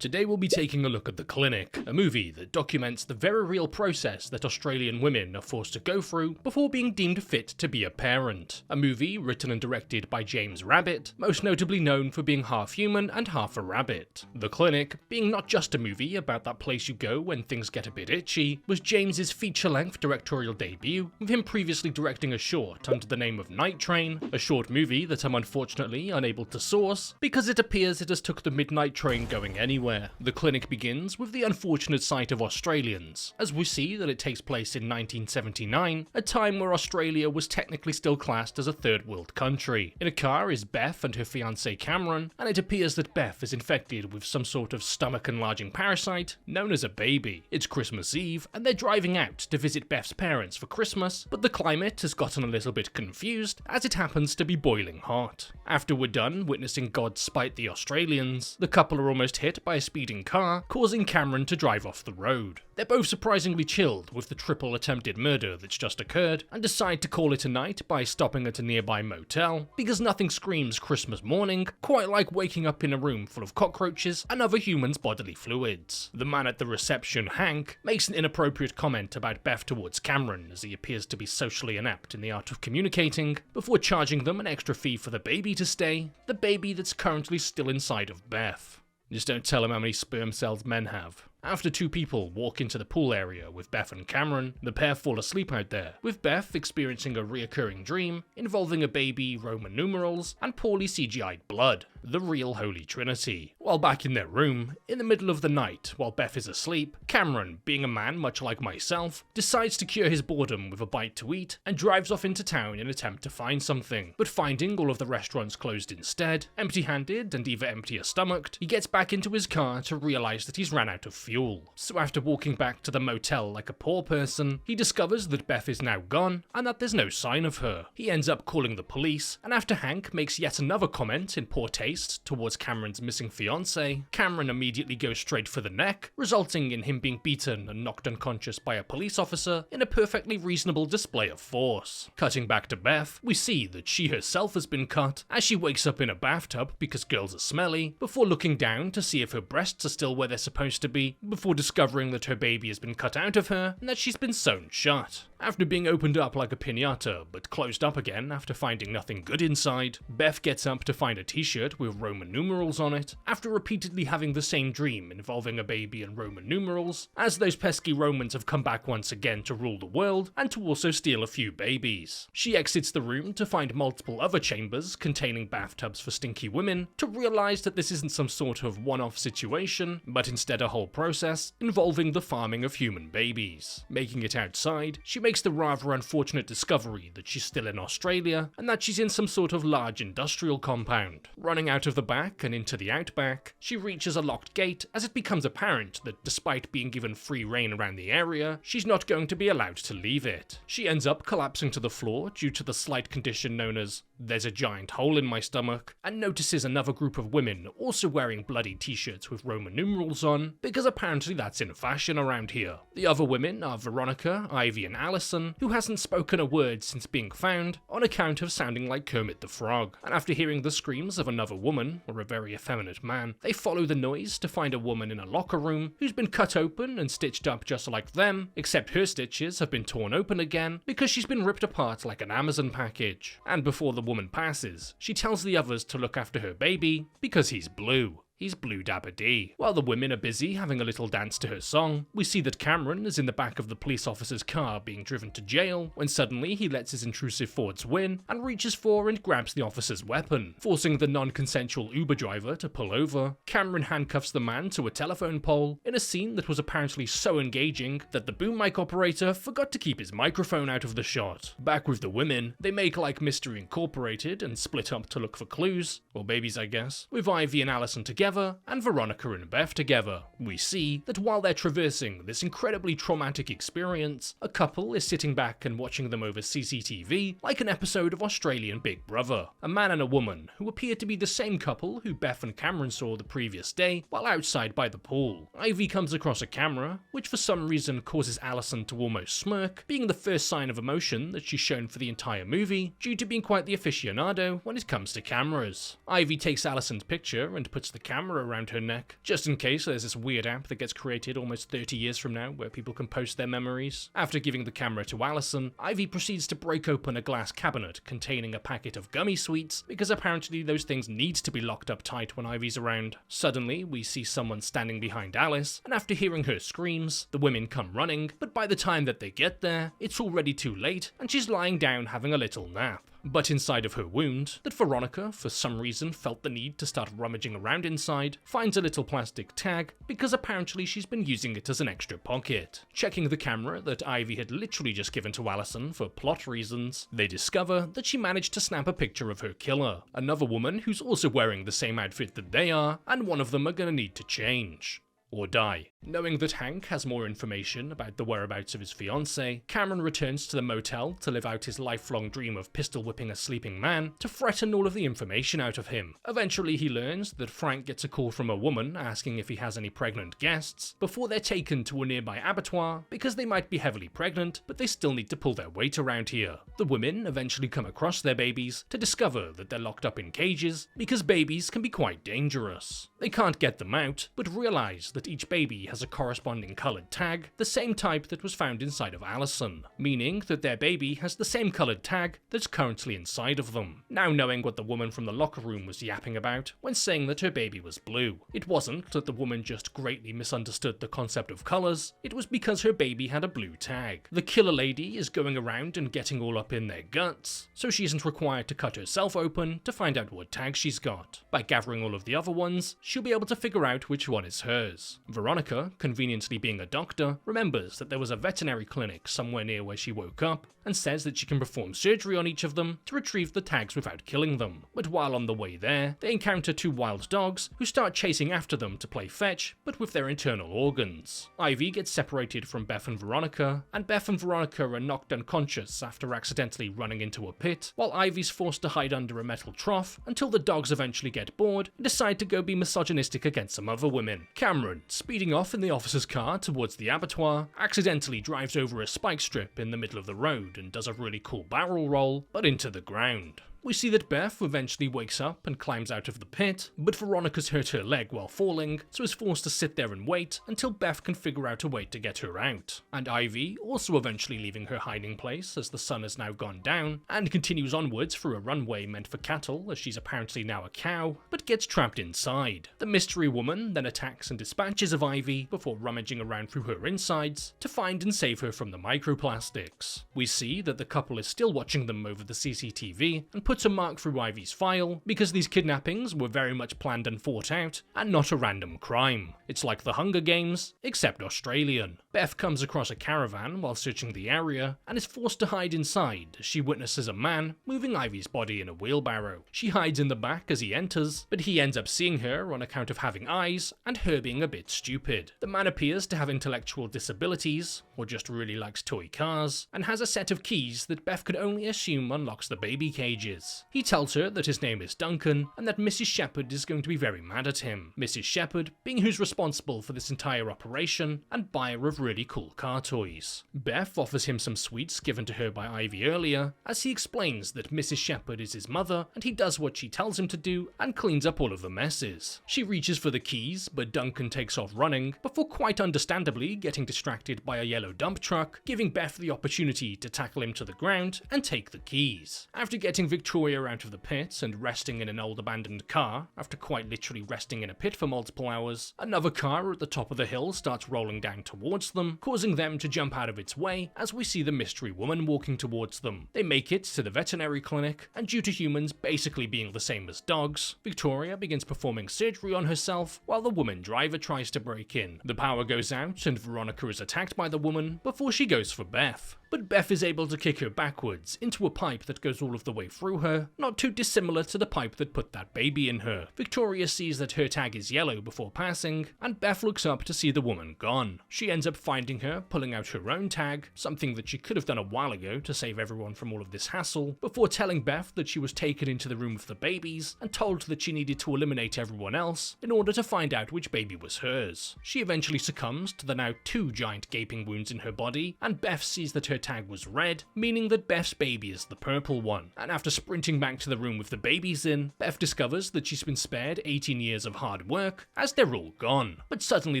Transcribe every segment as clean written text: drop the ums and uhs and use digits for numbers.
Today we'll be taking a look at The Clinic, a movie that documents the very real process that Australian women are forced to go through before being deemed fit to be a parent. A movie written and directed by James Rabbit, most notably known for being half human and half a rabbit. The Clinic, being not just a movie about that place you go when things get a bit itchy, was James's feature-length directorial debut, with him previously directing a short under the name of Night Train, a short movie that I'm unfortunately unable to source because it appears it has took the midnight train going anywhere. The Clinic begins with the unfortunate sight of Australians, as we see that it takes place in 1979, a time where Australia was technically still classed as a third world country. In a car is Beth and her fiancé Cameron, and it appears that Beth is infected with some sort of stomach-enlarging parasite known as a baby. It's Christmas Eve, and they're driving out to visit Beth's parents for Christmas, but the climate has gotten a little bit confused, as it happens to be boiling hot. After we're done witnessing God spite the Australians, the couple are almost hit by a speeding car, causing Cameron to drive off the road. They're both surprisingly chilled with the triple attempted murder that's just occurred, and decide to call it a night by stopping at a nearby motel, because nothing screams Christmas morning quite like waking up in a room full of cockroaches and other humans' bodily fluids. The man at the reception, Hank, makes an inappropriate comment about Beth towards Cameron, as he appears to be socially inept in the art of communicating, before charging them an extra fee for the baby to stay, the baby that's currently still inside of Beth. Just don't tell him how many sperm cells men have. After two people walk into the pool area with Beth and Cameron, the pair fall asleep out there, with Beth experiencing a reoccurring dream involving a baby, Roman numerals, and poorly CGI'd blood, the real Holy Trinity. While back in their room, in the middle of the night, while Beth is asleep, Cameron, being a man much like myself, decides to cure his boredom with a bite to eat and drives off into town in an attempt to find something. But finding all of the restaurants closed instead, empty-handed and either emptier-stomached, he gets back into his car to realise that he's ran out of fuel. So after walking back to the motel like a poor person, he discovers that Beth is now gone and that there's no sign of her. He ends up calling the police, and after Hank makes yet another comment in poor taste towards Cameron's missing fiancée, Cameron immediately goes straight for the neck, resulting in him being beaten and knocked unconscious by a police officer in a perfectly reasonable display of force. Cutting back to Beth, we see that she herself has been cut as she wakes up in a bathtub because girls are smelly, before looking down to see if her breasts are still where they're supposed to be, before discovering that her baby has been cut out of her and that she's been sewn shut. After being opened up like a piñata but closed up again after finding nothing good inside, Beth gets up to find a t-shirt with Roman numerals on it, after repeatedly having the same dream involving a baby and Roman numerals, as those pesky Romans have come back once again to rule the world and to also steal a few babies. She exits the room to find multiple other chambers containing bathtubs for stinky women, to realise that this isn't some sort of one-off situation, but instead a whole process involving the farming of human babies. Making it outside, she makes the rather unfortunate discovery that she's still in Australia and that she's in some sort of large industrial compound. Running out of the back and into the outback, she reaches a locked gate as it becomes apparent that despite being given free rein around the area, she's not going to be allowed to leave it. She ends up collapsing to the floor due to the slight condition known as "there's a giant hole in my stomach," and notices another group of women also wearing bloody t-shirts with Roman numerals on, because apparently that's in fashion around here. The other women are Veronica, Ivy and Allison, who hasn't spoken a word since being found on account of sounding like Kermit the Frog, and after hearing the screams of another woman, or a very effeminate man, they follow the noise to find a woman in a locker room who's been cut open and stitched up just like them, except her stitches have been torn open again because she's been ripped apart like an Amazon package. And before the woman passes, she tells the others to look after her baby because he's blue. He's Blue Dabba Dee. While the women are busy having a little dance to her song, we see that Cameron is in the back of the police officer's car being driven to jail, when suddenly he lets his intrusive thoughts win and reaches for and grabs the officer's weapon, forcing the non-consensual Uber driver to pull over. Cameron handcuffs the man to a telephone pole in a scene that was apparently so engaging that the boom mic operator forgot to keep his microphone out of the shot. Back with the women, they make like Mystery Incorporated and split up to look for clues, or babies I guess, with Ivy and Allison together and Veronica and Beth together. We see that while they're traversing this incredibly traumatic experience, a couple is sitting back and watching them over CCTV like an episode of Australian Big Brother. A man and a woman who appear to be the same couple who Beth and Cameron saw the previous day while outside by the pool. Ivy comes across a camera, which for some reason causes Allison to almost smirk, being the first sign of emotion that she's shown for the entire movie, due to being quite the aficionado when it comes to cameras. Ivy takes Allison's picture and puts the camera camera around her neck, just in case there's this weird app that gets created almost 30 years from now where people can post their memories. After giving the camera to Allison, Ivy proceeds to break open a glass cabinet containing a packet of gummy sweets, because apparently those things need to be locked up tight when Ivy's around. Suddenly, we see someone standing behind Alice, and after hearing her screams, the women come running, but by the time that they get there, it's already too late, and she's lying down having a little nap. But inside of her wound, that Veronica, for some reason, felt the need to start rummaging around inside, finds a little plastic tag, because apparently she's been using it as an extra pocket. Checking the camera that Ivy had literally just given to Allison for plot reasons, they discover that she managed to snap a picture of her killer, another woman who's also wearing the same outfit that they are, and one of them are gonna need to change. Or die. Knowing that Hank has more information about the whereabouts of his fiancée, Cameron returns to the motel to live out his lifelong dream of pistol whipping a sleeping man to threaten all of the information out of him. Eventually he learns that Frank gets a call from a woman asking if he has any pregnant guests, before they're taken to a nearby abattoir because they might be heavily pregnant, but they still need to pull their weight around here. The women eventually come across their babies to discover that they're locked up in cages because babies can be quite dangerous. They can't get them out, but realize that each baby has a corresponding coloured tag, the same type that was found inside of Allison, meaning that their baby has the same coloured tag that's currently inside of them. Now knowing what the woman from the locker room was yapping about when saying that her baby was blue, it wasn't that the woman just greatly misunderstood the concept of colours, it was because her baby had a blue tag. The killer lady is going around and getting all up in their guts, so she isn't required to cut herself open to find out what tag she's got. By gathering all of the other ones, she'll be able to figure out which one is hers. Veronica, conveniently being a doctor, remembers that there was a veterinary clinic somewhere near where she woke up, and says that she can perform surgery on each of them to retrieve the tags without killing them. But while on the way there, they encounter two wild dogs who start chasing after them to play fetch, but with their internal organs. Ivy gets separated from Beth and Veronica are knocked unconscious after accidentally running into a pit, while Ivy's forced to hide under a metal trough until the dogs eventually get bored and decide to go be misogynistic against some other women. Cameron, speeding off in the officer's car towards the abattoir, accidentally drives over a spike strip in the middle of the road and does a really cool barrel roll, but into the ground. We see that Beth eventually wakes up and climbs out of the pit, but Veronica's hurt her leg while falling, so is forced to sit there and wait until Beth can figure out a way to get her out. And Ivy, also eventually leaving her hiding place as the sun has now gone down, and continues onwards through a runway meant for cattle as she's apparently now a cow, but gets trapped inside. The mystery woman then attacks and dispatches of Ivy before rummaging around through her insides to find and save her from the microplastics. We see that the couple is still watching them over the CCTV and puts a mark through Ivy's file because these kidnappings were very much planned and thought out and not a random crime. It's like the Hunger Games, except Australian. Beth comes across a caravan while searching the area and is forced to hide inside as she witnesses a man moving Ivy's body in a wheelbarrow. She hides in the back as he enters, but he ends up seeing her on account of having eyes and her being a bit stupid. The man appears to have intellectual disabilities, or just really likes toy cars, and has a set of keys that Beth could only assume unlocks the baby cages. He tells her that his name is Duncan and that Mrs. Shepherd is going to be very mad at him. Mrs. Shepherd being who's responsible for this entire operation and buyer of really cool car toys. Beth offers him some sweets given to her by Ivy earlier as he explains that Mrs. Shepherd is his mother and he does what she tells him to do and cleans up all of the messes. She reaches for the keys, but Duncan takes off running before quite understandably getting distracted by a yellow dump truck, giving Beth the opportunity to tackle him to the ground and take the keys. After getting Victoria out of the pit and resting in an old abandoned car, after quite literally resting in a pit for multiple hours, another car at the top of the hill starts rolling down towards them, causing them to jump out of its way as we see the mystery woman walking towards them. They make it to the veterinary clinic, and due to humans basically being the same as dogs, Victoria begins performing surgery on herself while the woman driver tries to break in. The power goes out and Veronica is attacked by the woman before she goes for Beth. But Beth is able to kick her backwards into a pipe that goes all of the way through her, not too dissimilar to the pipe that put that baby in her. Victoria sees that her tag is yellow before passing, and Beth looks up to see the woman gone. She ends up finding her, pulling out her own tag, something that she could have done a while ago to save everyone from all of this hassle, before telling Beth that she was taken into the room with the babies and told that she needed to eliminate everyone else in order to find out which baby was hers. She eventually succumbs to the now 2 giant gaping wounds in her body, and Beth sees that her tag was red, meaning that Beth's baby is the purple one, and after Sprinting back to the room with the babies in, Beth discovers that she's been spared 18 years of hard work as they're all gone. But suddenly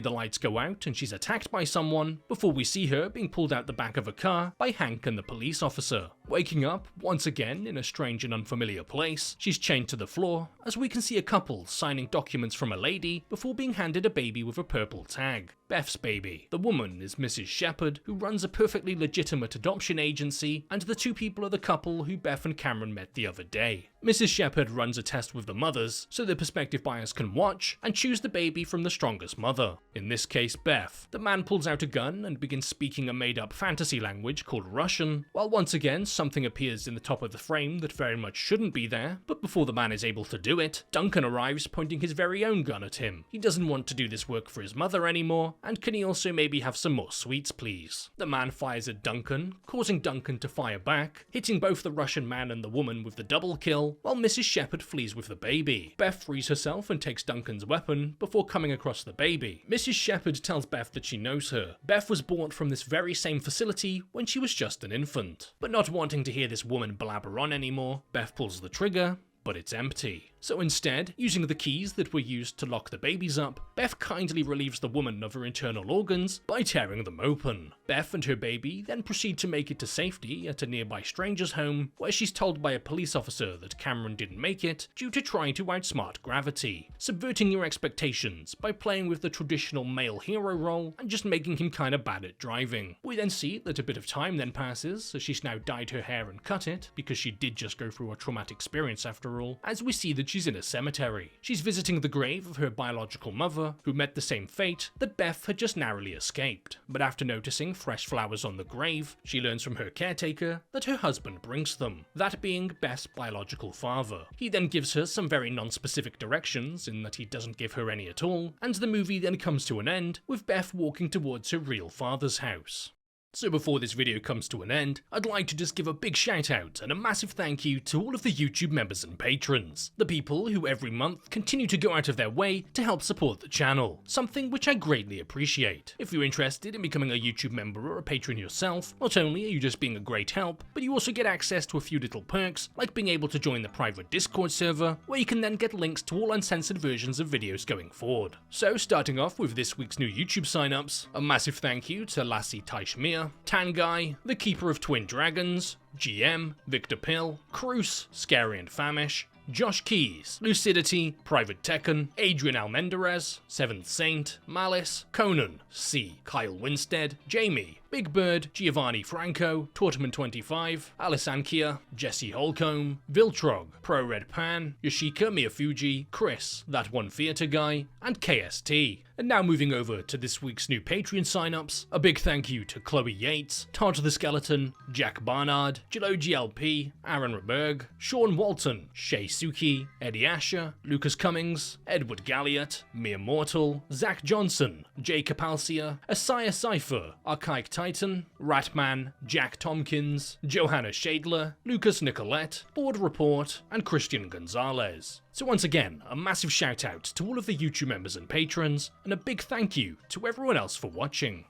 the lights go out and she's attacked by someone before we see her being pulled out the back of a car by Hank and the police officer. Waking up once again in a strange and unfamiliar place, she's chained to the floor as we can see a couple signing documents from a lady before being handed a baby with a purple tag. Beth's baby. The woman is Mrs. Shepherd, who runs a perfectly legitimate adoption agency, and the two people are the couple who Beth and Cameron met the other day. Mrs. Shepherd runs a test with the mothers, so the prospective buyers can watch and choose the baby from the strongest mother. In this case, Beth. The man pulls out a gun and begins speaking a made-up fantasy language called Russian, while once again something appears in the top of the frame that very much shouldn't be there, but before the man is able to do it, Duncan arrives pointing his very own gun at him. He doesn't want to do this work for his mother anymore, and can he also maybe have some more sweets please? The man fires at Duncan, causing Duncan to fire back, hitting both the Russian man and the woman with the double kill, while Mrs. Shepherd flees with the baby. Beth frees herself and takes Duncan's weapon before coming across the baby. Mrs. Shepherd tells Beth that she knows her. Beth was bought from this very same facility when she was just an infant. But not wanting to hear this woman blabber on anymore, Beth pulls the trigger, but it's empty. So instead, using the keys that were used to lock the babies up, Beth kindly relieves the woman of her internal organs by tearing them open. Beth and her baby then proceed to make it to safety at a nearby stranger's home, where she's told by a police officer that Cameron didn't make it due to trying to outsmart gravity, subverting your expectations by playing with the traditional male hero role and just making him kinda bad at driving. We then see that a bit of time then passes, as she's now dyed her hair and cut it, because she did just go through a traumatic experience after all, as we see that she's in a cemetery. She's visiting the grave of her biological mother, who met the same fate that Beth had just narrowly escaped. But after noticing fresh flowers on the grave, she learns from her caretaker that her husband brings them, that being Beth's biological father. He then gives her some very non-specific directions, in that he doesn't give her any at all, and the movie then comes to an end with Beth walking towards her real father's house. So before this video comes to an end, I'd like to just give a big shout out and a massive thank you to all of the YouTube members and patrons, the people who every month continue to go out of their way to help support the channel, something which I greatly appreciate. If you're interested in becoming a YouTube member or a patron yourself, not only are you just being a great help, but you also get access to a few little perks, like being able to join the private Discord server, where you can then get links to all uncensored versions of videos going forward. So starting off with this week's new YouTube signups, a massive thank you to Lassie Taishmir, Tanguy, the Keeper of Twin Dragons, GM, Victor Pill, Cruz, Scary and Famish, Josh Keys, Lucidity, Private Tekken, Adrian Almendarez, Seventh Saint, Malice, Conan, C, Kyle Winstead, Jamie, Big Bird, Giovanni Franco, Tortman25, Alice Ankia, Jesse Holcomb, Viltrog, Pro Red Pan, Yoshika Miyafuji, Chris, That One Theatre Guy, and KST. And now moving over to this week's new Patreon signups, a big thank you to Chloe Yates, Todd the Skeleton, Jack Barnard, Jilo GLP, Aaron Reberg, Sean Walton, Shay Suki, Eddie Asher, Lucas Cummings, Edward Galliot, Mere Mortal, Zach Johnson, Jay Capalcia, Asaya Cypher, Archaic Titan, Ratman, Jack Tompkins, Johanna Shadler, Lucas Nicolette, Board Report, and Christian Gonzalez. So once again, a massive shout out to all of the YouTube members and patrons, and a big thank you to everyone else for watching.